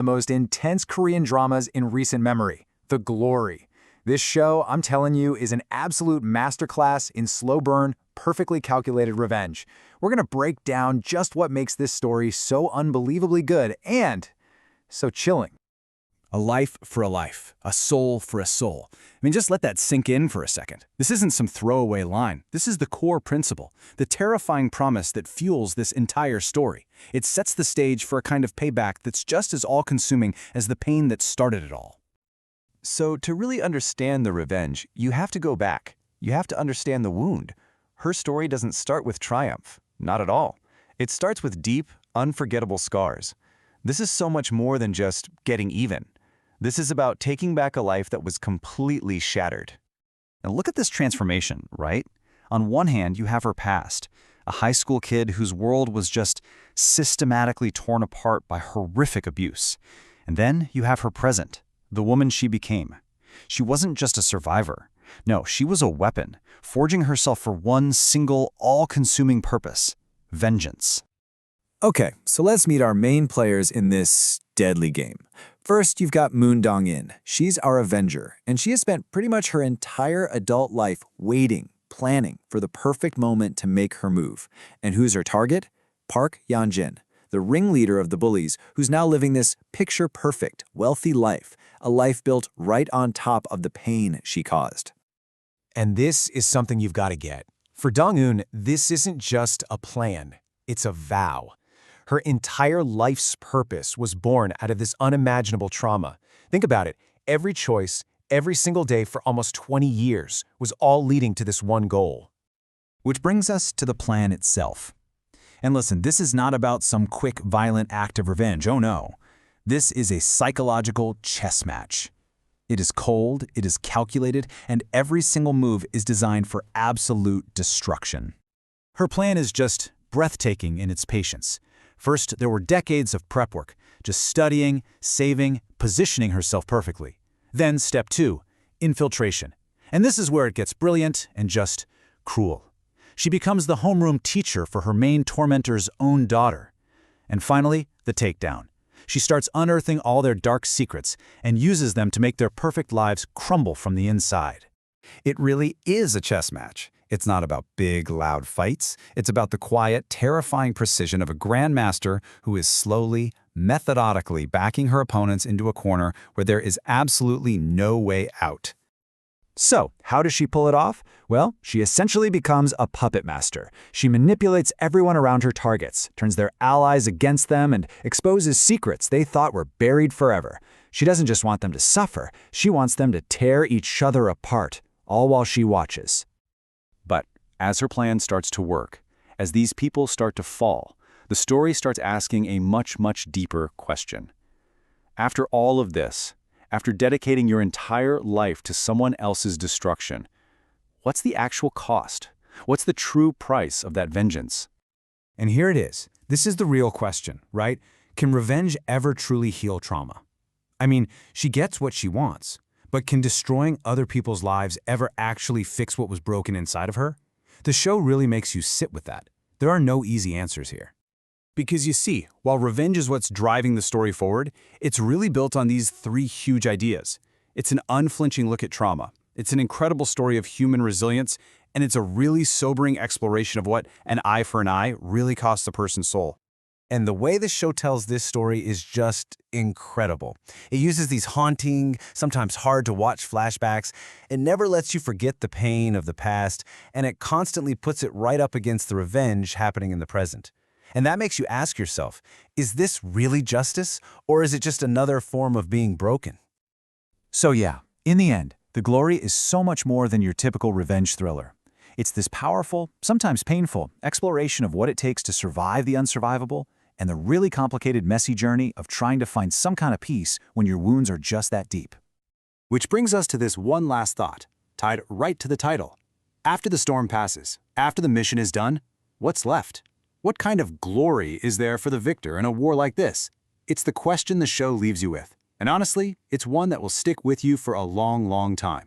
The most intense Korean dramas in recent memory, The Glory. This show, I'm telling you, is an absolute masterclass in slow burn, perfectly calculated revenge. We're going to break down just what makes this story so unbelievably good and so chilling. A life for a life, a soul for a soul. I mean, just let that sink in for a second. This isn't some throwaway line. This is the core principle, the terrifying promise that fuels this entire story. It sets the stage for a kind of payback that's just as all-consuming as the pain that started it all. So to really understand the revenge, you have to go back. You have to understand the wound. Her story doesn't start with triumph. Not at all. It starts with deep, unforgettable scars. This is so much more than just getting even. This is about taking back a life that was completely shattered. Now look at this transformation, right? On one hand, you have her past, a high school kid whose world was just systematically torn apart by horrific abuse. And then you have her present, the woman she became. She wasn't just a survivor. No, she was a weapon, forging herself for one single, all-consuming purpose: vengeance. Okay, so let's meet our main players in this deadly game. First, you've got Moon Dong-eun. She's our Avenger, and she has spent pretty much her entire adult life waiting, planning for the perfect moment to make her move. And who's her target? Park Yeon-jin, the ringleader of the bullies, who's now living this picture-perfect, wealthy life, a life built right on top of the pain she caused. And this is something you've got to get. For Dong-eun, this isn't just a plan, it's a vow. Her entire life's purpose was born out of this unimaginable trauma. Think about it. Every choice, every single day for almost 20 years was all leading to this one goal. Which brings us to the plan itself. And listen, this is not about some quick, violent act of revenge. Oh no. This is a psychological chess match. It is cold, it is calculated, and every single move is designed for absolute destruction. Her plan is just breathtaking in its patience. First, there were decades of prep work, just studying, saving, positioning herself perfectly. Then step 2, infiltration. And this is where it gets brilliant and just cruel. She becomes the homeroom teacher for her main tormentor's own daughter. And finally, the takedown. She starts unearthing all their dark secrets and uses them to make their perfect lives crumble from the inside. It really is a chess match. It's not about big, loud fights. It's about the quiet, terrifying precision of a grandmaster who is slowly, methodically backing her opponents into a corner where there is absolutely no way out. So, how does she pull it off? Well, she essentially becomes a puppet master. She manipulates everyone around her targets, turns their allies against them, and exposes secrets they thought were buried forever. She doesn't just want them to suffer, she wants them to tear each other apart, all while she watches. But as her plan starts to work, as these people start to fall, the story starts asking a much, much deeper question. After all of this, after dedicating your entire life to someone else's destruction, what's the actual cost? What's the true price of that vengeance? And here it is. This is the real question, right? Can revenge ever truly heal trauma? I mean, she gets what she wants, but can destroying other people's lives ever actually fix what was broken inside of her? The show really makes you sit with that. There are no easy answers here. Because you see, while revenge is what's driving the story forward, it's really built on these 3 huge ideas. It's an unflinching look at trauma. It's an incredible story of human resilience, and it's a really sobering exploration of what an eye for an eye really costs a person's soul. And the way the show tells this story is just incredible. It uses these haunting, sometimes hard-to-watch flashbacks. It never lets you forget the pain of the past, and it constantly puts it right up against the revenge happening in the present. And that makes you ask yourself, is this really justice, or is it just another form of being broken? So yeah, in the end, The Glory is so much more than your typical revenge thriller. It's this powerful, sometimes painful, exploration of what it takes to survive the unsurvivable and the really complicated, messy journey of trying to find some kind of peace when your wounds are just that deep. Which brings us to this one last thought, tied right to the title. After the storm passes, after the mission is done, what's left? What kind of glory is there for the victor in a war like this? It's the question the show leaves you with. And honestly, it's one that will stick with you for a long, long time.